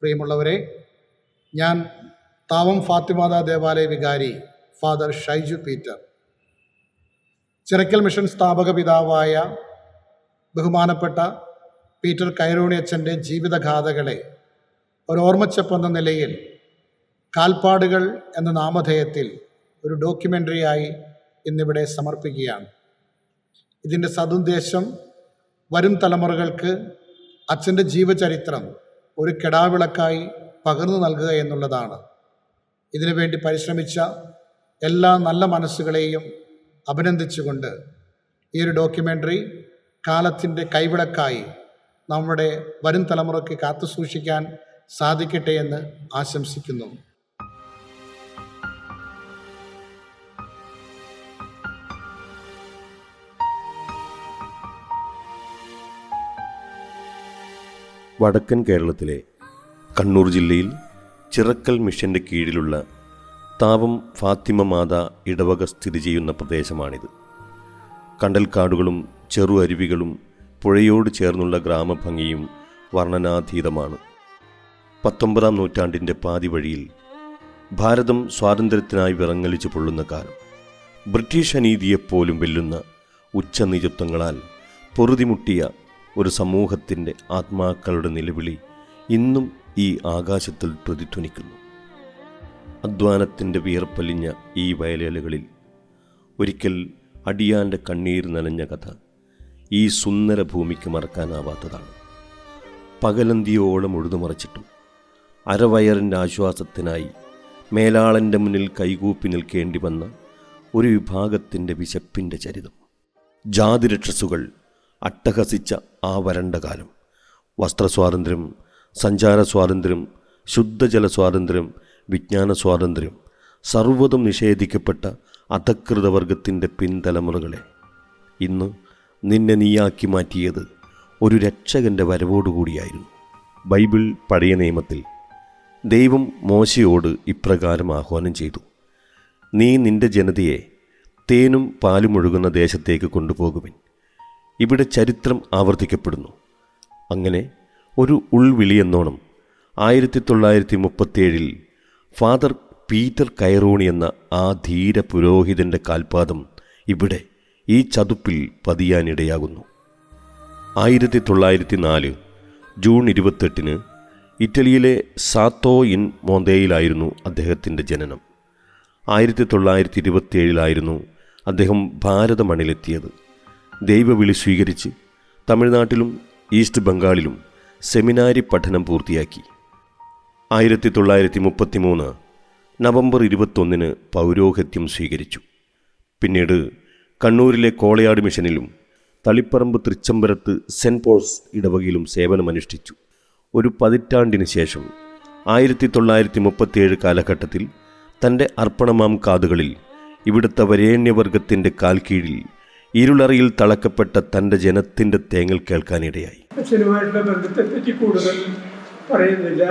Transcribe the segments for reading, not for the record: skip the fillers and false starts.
പ്രിയമുള്ളവരെ, ഞാൻ താവം ഫാത്തിമാത ദേവാലയ വികാരി father Shaiju Peter, Chirakkal mission സ്ഥാപക പിതാവായ ബഹുമാനപ്പെട്ട പീറ്റർ കൈറോണി അച്ഛൻ്റെ ജീവിതഗാഥകളെ ഒരോർമ്മച്ചപ്പെന്ന നിലയിൽ കാൽപ്പാടുകൾ എന്ന നാമധേയത്തിൽ ഒരു ഡോക്യുമെൻ്ററിയായി ഇന്നിവിടെ സമർപ്പിക്കുകയാണ്. ഇതിൻ്റെ സതുദ്ദേശം വരും തലമുറകൾക്ക് അച്ഛൻ്റെ ജീവചരിത്രം ഒരു കെടാവിളക്കായി പകർന്നു നൽകുക എന്നുള്ളതാണ്. ഇതിനുവേണ്ടി പരിശ്രമിച്ച എല്ലാ നല്ല മനസ്സുകളെയും അഭിനന്ദിച്ചുകൊണ്ട് ഈ ഒരു ഡോക്യുമെൻ്ററി കാലത്തിൻ്റെ കൈവിളക്കായി നമ്മുടെ വരും തലമുറയ്ക്ക് കാത്തു സൂക്ഷിക്കാൻ സാധിക്കട്ടെ എന്ന് ആശംസിക്കുന്നു. വടക്കൻ കേരളത്തിലെ കണ്ണൂർ ജില്ലയിൽ ചിറക്കൽ മിഷൻ്റെ കീഴിലുള്ള താവം ഫാത്തിമ മാതാ ഇടവക സ്ഥിതി ചെയ്യുന്ന പ്രദേശമാണിത്. കണ്ടൽക്കാടുകളും ചെറു അരുവികളും പുഴയോട് ചേർന്നുള്ള ഗ്രാമഭംഗിയും വർണ്ണനാതീതമാണ്. 19-ാം നൂറ്റാണ്ടിൻ്റെ പാതി വഴിയിൽ ഭാരതം സ്വാതന്ത്ര്യത്തിനായി വിറങ്ങലിച്ചു പൊള്ളുന്ന കാലം. ബ്രിട്ടീഷ് അനീതിയെപ്പോലും വെല്ലുന്ന ഉച്ചനീചത്വങ്ങളാൽ പൊറുതിമുട്ടിയ ഒരു സമൂഹത്തിൻ്റെ ആത്മാക്കളുടെ നിലവിളി ഇന്നും ഈ ആകാശത്തിൽ പ്രതിധ്വനിക്കുന്നു. അധ്വാനത്തിൻ്റെ വിയർപ്പലിഞ്ഞ ഈ വയലേലകളിൽ ഒരിക്കൽ അടിയാൻ്റെ കണ്ണീർ നനഞ്ഞ കഥ ഈ സുന്ദര ഭൂമിക്ക് മറക്കാനാവാത്തതാണ്. പകലന്തിയോളം ഉഴുതുമറിച്ചിട്ടും അരവയറിൻ്റെ ആശ്വാസത്തിനായി മേലാളൻ്റെ മുന്നിൽ കൈകൂപ്പി നിൽക്കേണ്ടി വന്ന ഒരു വിഭാഗത്തിൻ്റെ വിശപ്പിൻ്റെ ചരിതം. ജാതിരക്ഷസുകൾ അട്ടഹസിച്ച ആ വരണ്ട കാലം. വസ്ത്രസ്വാതന്ത്ര്യം, സഞ്ചാര സ്വാതന്ത്ര്യം, ശുദ്ധജല സ്വാതന്ത്ര്യം, വിജ്ഞാന സ്വാതന്ത്ര്യം, സർവ്വതും നിഷേധിക്കപ്പെട്ട അധകൃതവർഗത്തിൻ്റെ പിൻതലമുറകളെ ഇന്ന് നിന്നെ നീയാക്കി മാറ്റിയത് ഒരു രക്ഷകൻ്റെ വരവോടുകൂടിയായിരുന്നു. ബൈബിൾ പഴയ നിയമത്തിൽ ദൈവം മോശയോട് ഇപ്രകാരം ആഹ്വാനം ചെയ്തു: നീ നിന്റെ ജനതയെ തേനും പാലും ഒഴുകുന്ന ദേശത്തേക്ക് കൊണ്ടുപോകുവിൻ. ഇവിടെ ചരിത്രം ആവർത്തിക്കപ്പെടുന്നു. അങ്ങനെ ഒരു ഉൾവിളിയെന്നോണം 1937 ഫാദർ പീറ്റർ കൈറോണി എന്ന ആ ധീര പുരോഹിതൻ്റെ കാൽപാദം ഇവിടെ ഈ ചതുപ്പിൽ പതിയാനിടയാകുന്നു. 1904 ജൂൺ 28 ഇറ്റലിയിലെ സാത്തോ ഇൻ മോന്തയിലായിരുന്നു അദ്ദേഹത്തിൻ്റെ ജനനം. 1927 അദ്ദേഹം ഭാരതമണിലെത്തിയത്. ദൈവവിളി സ്വീകരിച്ച് തമിഴ്നാട്ടിലും ഈസ്റ്റ് ബംഗാളിലും സെമിനാരി പഠനം പൂർത്തിയാക്കി. 1933 നവംബർ 21 പൗരോഹിത്യം സ്വീകരിച്ചു. പിന്നീട് കണ്ണൂരിലെ കോളയാട് മിഷനിലും തളിപ്പറമ്പ് തൃച്ചംബരത്ത് സെൻറ്റ് പോൾസ് ഇടവകയിലും സേവനമനുഷ്ഠിച്ചു. ഒരു പതിറ്റാണ്ടിന് ശേഷം 1937 കാലഘട്ടത്തിൽ തൻ്റെ അർപ്പണമാം കാതുകളിൽ ഇവിടുത്തെ വരേണ്യവർഗത്തിൻ്റെ കാൽക്കീഴിൽ ഇരുളറിയിൽ തളക്കപ്പെട്ട തൻ്റെ ജനത്തിൻ്റെ തേങ്ങൽ കേൾക്കാനിടയായി. അച്ഛനുമായിട്ടുള്ള ബന്ധത്തെപ്പറ്റി കൂടുതൽ പറയുന്നില്ല.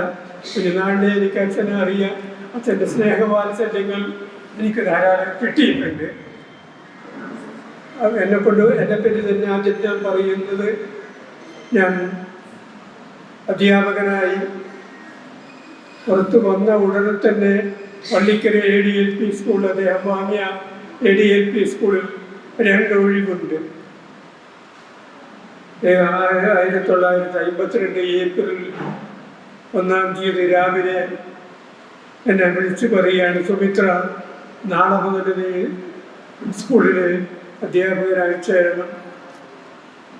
കുഞ്ഞുനാളിനെ എനിക്ക് അച്ഛനെ അറിയാം. അച്ഛൻ്റെ സ്നേഹവാത്സല്യങ്ങൾ എനിക്ക് ധാരാളം കിട്ടിയിട്ടുണ്ട്. എന്നെക്കൊണ്ട് എന്നെപ്പറ്റി തന്നെ ആദ്യം ഞാൻ പറയുന്നത്, ഞാൻ അധ്യാപകനായി പുറത്ത് വന്ന ഉടനെ തന്നെ പള്ളിക്കര ADLP സ്കൂൾ, അദ്ദേഹം വാങ്ങിയ ADLP സ്കൂളിൽ 2 ഒഴിവുണ്ട്. 1952 ഏപ്രിൽ 1-ാം തീയതി രാവിലെ എന്നെ വിളിച്ചു പറയുകയാണ്: സുമിത്ര, നാളെ മുതൽ നീ സ്കൂളിൽ അധ്യാപകരായി ചേരണം.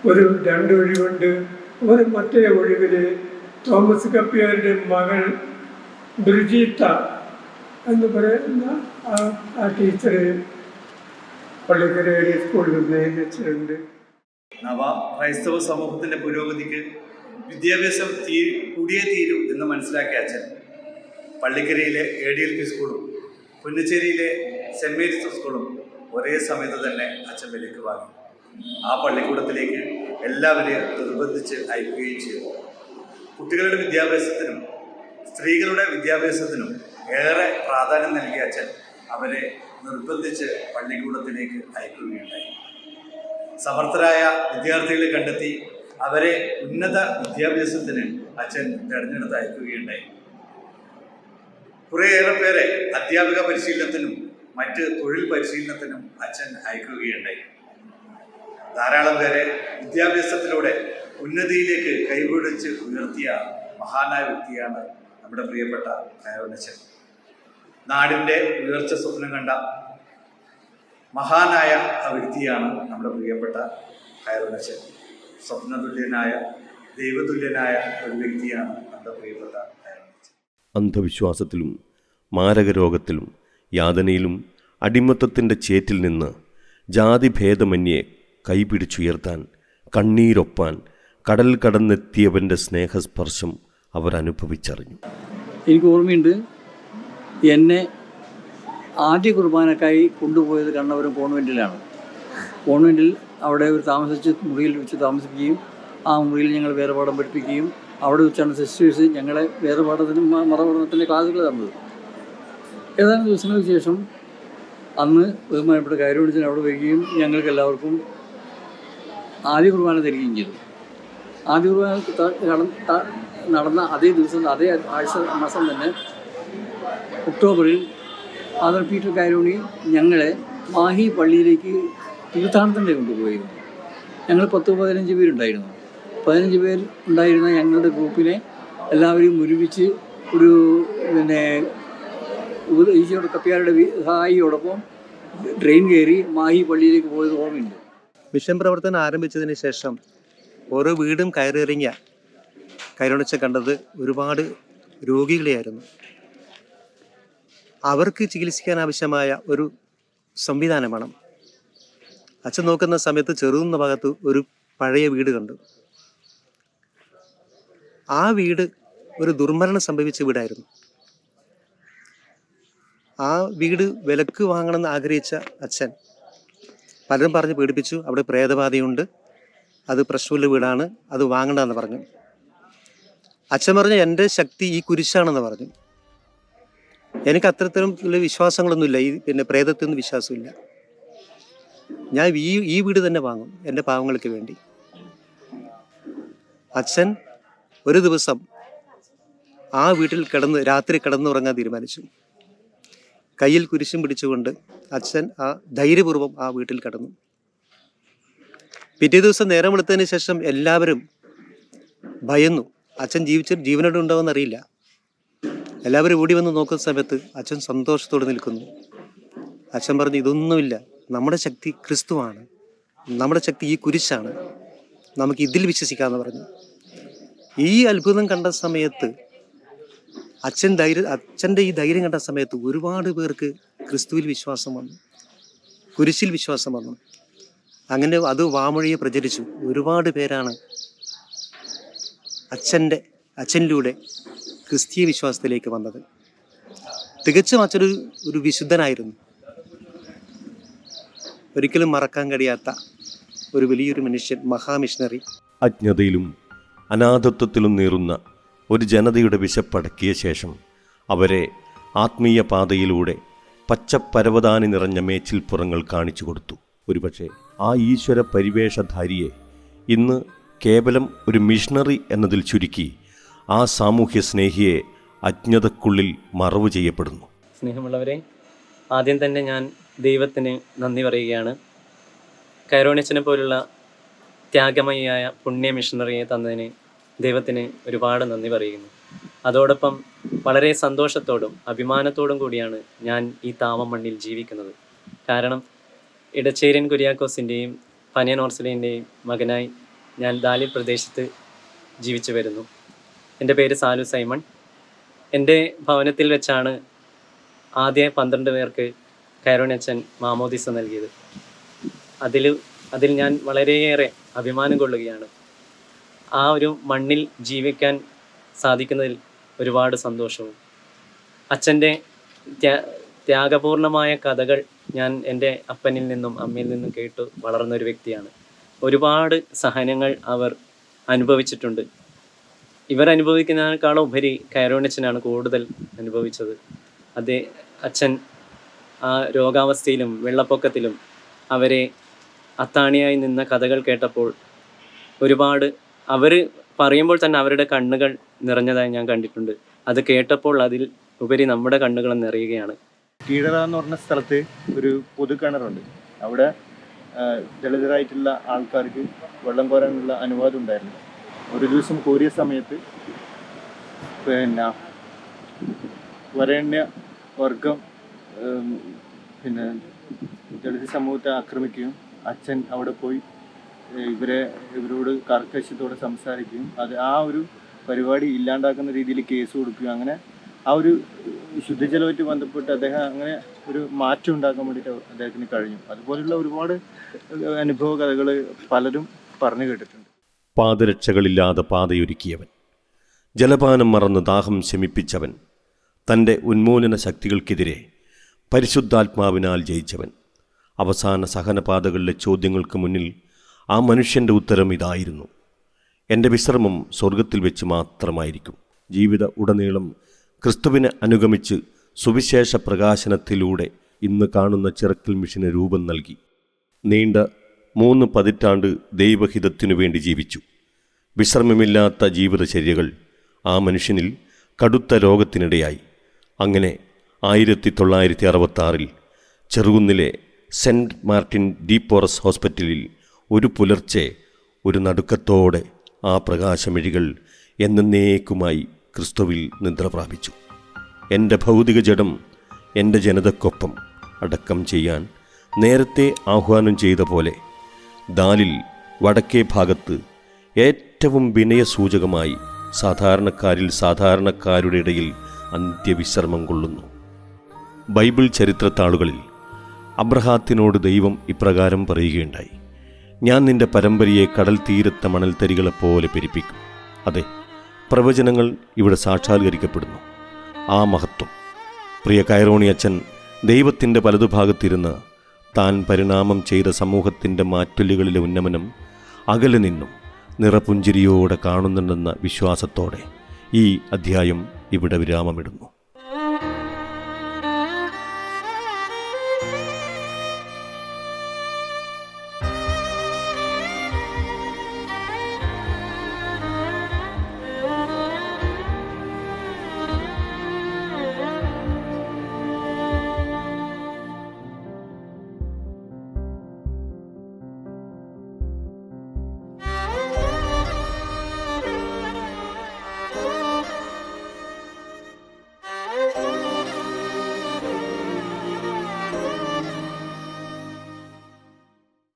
2 ഒഴിവുണ്ട്. മറ്റേ ഒഴിവിൽ തോമസ് കപ്പിയാരുടെ മകൾ ബ്രിജീത്ത എന്ന് പറയുന്ന ആ ടീച്ചറ് പള്ളിക്കര സ്കൂളിൽ നിയമിച്ചിട്ടുണ്ട്. നവ ക്രൈസ്തവ സമൂഹത്തിൻ്റെ പുരോഗതിക്ക് വിദ്യാഭ്യാസം കൂടിയേ തീരൂ എന്ന് മനസ്സിലാക്കിയ അച്ഛൻ പള്ളിക്കരയിലെ ADLP സ്കൂളും പുന്നച്ചേരിയിലെ സെൻറ്റ് മേരീസ് സ്കൂളും ഒരേ സമയത്ത് തന്നെ അച്ഛൻ വിലക്ക് വാങ്ങി. ആ പള്ളിക്കൂടത്തിലേക്ക് എല്ലാവരെയും നിർബന്ധിച്ച് അയക്കുകയും ചെയ്തു. കുട്ടികളുടെ വിദ്യാഭ്യാസത്തിനും സ്ത്രീകളുടെ വിദ്യാഭ്യാസത്തിനും ഏറെ പ്രാധാന്യം നൽകിയ അച്ഛൻ അവരെ നിർബന്ധിച്ച് പള്ളിക്കൂടത്തിലേക്ക് അയക്കുകയുണ്ടായി. സമർത്ഥരായ വിദ്യാർത്ഥികളെ കണ്ടെത്തി അവരെ ഉന്നത വിദ്യാഭ്യാസത്തിന് അച്ഛൻ തിരഞ്ഞെടുത്ത് അയക്കുകയുണ്ടായി. കുറേയേറെ പേരെ അധ്യാപിക പരിശീലനത്തിനും മറ്റ് തൊഴിൽ പരിശീലനത്തിനും അച്ഛൻ അയക്കുകയുണ്ടായി. ധാരാളം പേരെ വിദ്യാഭ്യാസത്തിലൂടെ ഉന്നതിയിലേക്ക് കൈപിടിച്ച് ഉയർത്തിയ മഹാനായ വ്യക്തിയാണ് നമ്മുടെ പ്രിയപ്പെട്ട കയറോനച്ചൻ. നാടിൻ്റെ ഉയർച്ച സ്വപ്നം കണ്ട മഹാനായ ആ വ്യക്തിയാണ് നമ്മുടെ പ്രിയപ്പെട്ട കയറോനച്ചൻ. സ്വപ്നതുല്യനായ ദൈവതുല്യനായ ഒരു വ്യക്തിയാണ് നമ്മുടെ പ്രിയപ്പെട്ട കയറോനച്ചൻ. അന്ധവിശ്വാസത്തിലും മാരകരോഗത്തിലും യാതനയിലും അടിമത്തത്തിൻ്റെ ചേറ്റിൽ നിന്ന് ജാതിഭേദമന്യേ കൈപിടിച്ചുയർത്താൻ കണ്ണീരൊപ്പാൻ കടൽ കടന്നെത്തിയവൻ്റെ സ്നേഹസ്പർശം അവർ അനുഭവിച്ചറിഞ്ഞു. എനിക്ക് ഓർമ്മയുണ്ട്, എന്നെ ആദ്യ കുർബാനക്കായി കൊണ്ടുപോയത് കണ്ണപുരം കോൺവെൻറ്റിലാണ്. കോൺവെൻറ്റിൽ അവിടെ ഒരു മുറിയിൽ വെച്ച് താമസിക്കുകയും ആ മുറിയിൽ ഞങ്ങൾ വേദപാഠം പഠിപ്പിക്കുകയും അവിടെ വെച്ചാണ് സിസ്റ്റേഴ്സ് ഞങ്ങളെ വേദപാഠത്തിനും മതപഠനത്തിൻ്റെ ക്ലാസ്സുകൾ തന്നത്. ഏതാനും ദിവസങ്ങൾക്ക് ശേഷം അന്ന് ബഹുമാനപ്പെട്ട കയറോനച്ചൻ അവിടെ വരികയും ഞങ്ങൾക്ക് എല്ലാവർക്കും ആദ്യ കുർബാന തരികയും ചെയ്തു. ആദ്യ കുർബാന നടന്ന അതേ ദിവസം, അതേ മാസം തന്നെ ഒക്ടോബറിൽ ഫാദർ പീറ്റർ കയറോണി ഞങ്ങളെ മാഹി പള്ളിയിലേക്ക് തീർത്ഥാടനത്തിൻ്റെ കൊണ്ടുപോയിരുന്നു. ഞങ്ങൾ 10-15 പേരുണ്ടായിരുന്നു. 15 പേർ ഉണ്ടായിരുന്ന ഞങ്ങളുടെ ഗ്രൂപ്പിനെ എല്ലാവരെയും ഒരുമിച്ച് ഒരു ഈശോയുടെ കപ്പിയാരുടെ സഹായിയോടൊപ്പം ട്രെയിൻ കയറി മാഹി പള്ളിയിലേക്ക് പോയത് ഓർമ്മയുണ്ട്. മിഷൻ പ്രവർത്തനം ആരംഭിച്ചതിന് ശേഷം ഓരോ വീടും കയറിയിറങ്ങിയ കയറോനച്ചൻ കണ്ടത് ഒരുപാട് രോഗികളെയായിരുന്നു. അവർക്ക് ചികിത്സിക്കാൻ ആവശ്യമായ ഒരു സംവിധാനം വേണം. അച്ഛൻ നോക്കുന്ന സമയത്ത് ചെറുകുന്ന ഭാഗത്ത് ഒരു പഴയ വീട് കണ്ടു. ആ വീട് ഒരു ദുർമരണം സംഭവിച്ച വീടായിരുന്നു. ആ വീട് വിലക്ക് വാങ്ങണമെന്ന് ആഗ്രഹിച്ച അച്ഛൻ പലരും പറഞ്ഞ് പീഡിപ്പിച്ചു. അവിടെ പ്രേതബാധയുണ്ട്, അത് പ്രശ്നമുള്ള വീടാണ്, അത് വാങ്ങണ്ടെന്ന് പറഞ്ഞു. അച്ഛൻ പറഞ്ഞു, എൻ്റെ ശക്തി ഈ കുരിശാണെന്ന് പറഞ്ഞു. എനിക്ക് അത്തരത്തിലുള്ള വിശ്വാസങ്ങളൊന്നുമില്ല, പ്രേതത്തിനൊന്നും വിശ്വാസമില്ല. ഞാൻ ഈ വീട് തന്നെ വാങ്ങും എൻ്റെ പാവങ്ങൾക്ക് വേണ്ടി. അച്ഛൻ ഒരു ദിവസം ആ വീട്ടിൽ രാത്രി കിടന്നുറങ്ങാൻ തീരുമാനിച്ചു. കയ്യിൽ കുരിശും പിടിച്ചുകൊണ്ട് അച്ഛൻ ധൈര്യപൂർവ്വം ആ വീട്ടിൽ കിടന്നു. പിറ്റേ ദിവസം നേരം വെളുത്തതിന് ശേഷം എല്ലാവരും ഭയന്നു. അച്ഛൻ ജീവനോടെ ഉണ്ടാവുമെന്ന് അറിയില്ല. എല്ലാവരും ഓടി വന്ന് നോക്കുന്ന സമയത്ത് അച്ഛൻ സന്തോഷത്തോടെ നിൽക്കുന്നു. അച്ഛൻ പറഞ്ഞു, ഇതൊന്നുമില്ല, നമ്മുടെ ശക്തി ക്രിസ്തുവാണ്, നമ്മുടെ ശക്തി ഈ കുരിശാണ്, നമുക്ക് ഇതിൽ വിശ്വസിക്കാമെന്ന് പറഞ്ഞു. ഈ അത്ഭുതം കണ്ട സമയത്ത് അച്ഛൻ്റെ ഈ ധൈര്യം കണ്ട സമയത്ത് ഒരുപാട് പേർക്ക് ക്രിസ്തുവിൽ വിശ്വാസം വന്നു, കുരിശിൽ വിശ്വാസം വന്നു. അങ്ങനെ അത് വാമൊഴിയെ പ്രചരിച്ചു. ഒരുപാട് പേരാണ് അച്ഛനിലൂടെ ക്രിസ്തീയ വിശ്വാസത്തിലേക്ക് വന്നത്. തികച്ചും അച്ഛനൊരു വിശുദ്ധനായിരുന്നു. ഒരിക്കലും മറക്കാൻ കഴിയാത്ത ഒരു വലിയൊരു മനുഷ്യൻ, മഹാമിഷണറി. അജ്ഞതയിലും അനാഥത്വത്തിലും നീറുന്ന ഒരു ജനതയുടെ വിശപ്പടക്കിയ ശേഷം അവരെ ആത്മീയ പാതയിലൂടെ പച്ചപ്പരവതാനി നിറഞ്ഞ മേച്ചിൽപ്പുറങ്ങൾ കാണിച്ചു കൊടുത്തു. ഒരുപക്ഷെ ആ ഈശ്വര പരിവേഷധാരിയെ ഇന്ന് കേവലം ഒരു മിഷണറി എന്നതിൽ ചുരുക്കി ആ സാമൂഹ്യ സ്നേഹിയെ അജ്ഞതക്കുള്ളിൽ മറവു ചെയ്യപ്പെടുന്നു. സ്നേഹമുള്ളവരെ, ആദ്യം തന്നെ ഞാൻ ദൈവത്തിന് നന്ദി പറയുകയാണ്. കയറോനച്ചനെ പോലുള്ള ത്യാഗമയിയായ പുണ്യ മിഷണറിയെ തന്നതിന് ദൈവത്തിന് ഒരുപാട് നന്ദി പറയുന്നു. അതോടൊപ്പം വളരെ സന്തോഷത്തോടും അഭിമാനത്തോടും കൂടിയാണ് ഞാൻ ഈ താവം മണ്ണിൽ ജീവിക്കുന്നത്. കാരണം ഇടച്ചേരിയൻ കുര്യാക്കോസിൻ്റെയും പനിയൻ ഓർസലിൻ്റെയും മകനായി ഞാൻ ദാലിൽ പ്രദേശത്ത് ജീവിച്ചു വരുന്നു. എൻ്റെ പേര് സാലു സൈമൺ. എൻ്റെ ഭവനത്തിൽ വെച്ചാണ് ആദ്യ 12 പേർക്ക് കയറോനച്ചൻ മാമോദിസ നൽകിയത്. അതിൽ ഞാൻ വളരെയേറെ അഭിമാനം കൊള്ളുകയാണ്. ആ ഒരു മണ്ണിൽ ജീവിക്കാൻ സാധിക്കുന്നതിൽ ഒരുപാട് സന്തോഷവും. അച്ഛൻ്റെ ത്യാഗപൂർണമായ കഥകൾ ഞാൻ എൻ്റെ അപ്പനിൽ നിന്നും അമ്മയിൽ നിന്നും കേട്ടു വളർന്നൊരു വ്യക്തിയാണ്. ഒരുപാട് സഹനങ്ങൾ അവർ അനുഭവിച്ചിട്ടുണ്ട്. ഇവർ അനുഭവിക്കുന്നതിനേക്കാളും ഉപരി കയറോനച്ചനാണ് കൂടുതൽ അനുഭവിച്ചത്. അച്ഛൻ ആ രോഗാവസ്ഥയിലും വെള്ളപ്പൊക്കത്തിലും അവരെ അത്താണിയായി നിന്ന കഥകൾ കേട്ടപ്പോൾ ഒരുപാട് അവർ പറയുമ്പോൾ തന്നെ അവരുടെ കണ്ണുകൾ നിറഞ്ഞതായി ഞാൻ കണ്ടിട്ടുണ്ട്. അത് കേട്ടപ്പോൾ അതിൽ ഉപരി നമ്മുടെ കണ്ണുകൾ നിറയുകയാണ്. കീഴറ എന്ന് പറഞ്ഞ സ്ഥലത്ത് ഒരു പൊതുകിണറുണ്ട്. അവിടെ ദളിതരായിട്ടുള്ള ആൾക്കാർക്ക് വെള്ളം കോരാനുള്ള അനുവാദം ഉണ്ടായിരുന്നു. ഒരു ദിവസം കോരിയ സമയത്ത് പിന്നെ വരേണ്യ വർഗം ദളിത് സമൂഹത്തെ ആക്രമിക്കുകയും അച്ഛൻ അവിടെ പോയി ഇവരോട് കർക്കശത്തോടെ സംസാരിക്കുകയും ആ ഒരു പരിപാടി ഇല്ലാണ്ടാക്കുന്ന രീതിയിൽ കേസ് കൊടുക്കുകയും അങ്ങനെ ആ ഒരു ശുദ്ധജലവുമായിട്ട് ബന്ധപ്പെട്ട് അദ്ദേഹം അങ്ങനെ ഒരു മാറ്റം ഉണ്ടാക്കാൻ വേണ്ടിയിട്ട് അദ്ദേഹത്തിന് കഴിഞ്ഞു. അതുപോലുള്ള ഒരുപാട് അനുഭവ കഥകൾ പലരും പറഞ്ഞു കേട്ടിട്ടുണ്ട്. പാദരക്ഷകളില്ലാതെ പാതയൊരുക്കിയവൻ, ജലപാനം മറന്ന് ദാഹം ശമിപ്പിച്ചവൻ, തൻ്റെ ഉന്മൂലന ശക്തികൾക്കെതിരെ പരിശുദ്ധാത്മാവിനാൽ ജയിച്ചവൻ. അവസാന സഹനപാതകളിലെ ചോദ്യങ്ങൾക്ക് മുന്നിൽ ആ മനുഷ്യൻ്റെ ഉത്തരം ഇതായിരുന്നു: എൻ്റെ വിശ്രമം സ്വർഗത്തിൽ വെച്ച് മാത്രമായിരിക്കും. ജീവിത ഉടനീളം ക്രിസ്തുവിനെ അനുഗമിച്ച് സുവിശേഷ പ്രകാശനത്തിലൂടെ ഇന്ന് കാണുന്ന ചിറക്കൽ മിഷന് രൂപം നൽകി. നീണ്ട 3 പതിറ്റാണ്ട് ദൈവഹിതത്തിനു വേണ്ടി ജീവിച്ചു. വിശ്രമമില്ലാത്ത ജീവിതചര്യകൾ ആ മനുഷ്യനിൽ കടുത്ത രോഗത്തിനിടയായി. അങ്ങനെ 1966 ചെറുകുന്നിലെ സെൻറ്റ് മാർട്ടിൻ ഡി പോറസ് ഹോസ്പിറ്റലിൽ ഒരു പുലർച്ചെ ഒരു നടുക്കത്തോടെ ആ പ്രകാശമിഴികൾ എന്നേക്കുമായി ക്രിസ്തുവിൽ നിദ്ര പ്രാപിച്ചു. എൻ്റെ ഭൗതിക ജഡം എൻ്റെ ജനതക്കൊപ്പം അടക്കം ചെയ്യാൻ നേരത്തെ ആഹ്വാനം ചെയ്ത പോലെ ദാലിൽ വടക്കേ ഭാഗത്ത് ഏറ്റവും വിനയസൂചകമായി സാധാരണക്കാരിൽ സാധാരണക്കാരുടെ ഇടയിൽ അന്ത്യവിശ്രമം കൊള്ളുന്നു. ബൈബിൾ ചരിത്രത്താളുകളിൽ അബ്രഹാത്തിനോട് ദൈവം ഇപ്രകാരം പറയുകയുണ്ടായി: ഞാൻ നിന്റെ പരമ്പരയെ കടൽ തീരത്തെ മണൽത്തരികളെപ്പോലെ പെരുപ്പിക്കും. അതെ, പ്രവചനങ്ങൾ ഇവിടെ സാക്ഷാത്കരിക്കപ്പെടുന്നു. ആ മഹത്വം പ്രിയ കൈറോണി അച്ഛൻ ദൈവത്തിൻ്റെ വലതുഭാഗത്തിരുന്ന് താൻ പരിണാമം ചെയ്ത സമൂഹത്തിൻ്റെ മാറ്റൊലികളിലെ ഉന്നമനം അകലെ നിന്നും നിറപുഞ്ചിരിയോടെ കാണുന്നുണ്ടെന്ന വിശ്വാസത്തോടെ ഈ അധ്യായം ഇവിടെ വിരാമമിടുന്നു.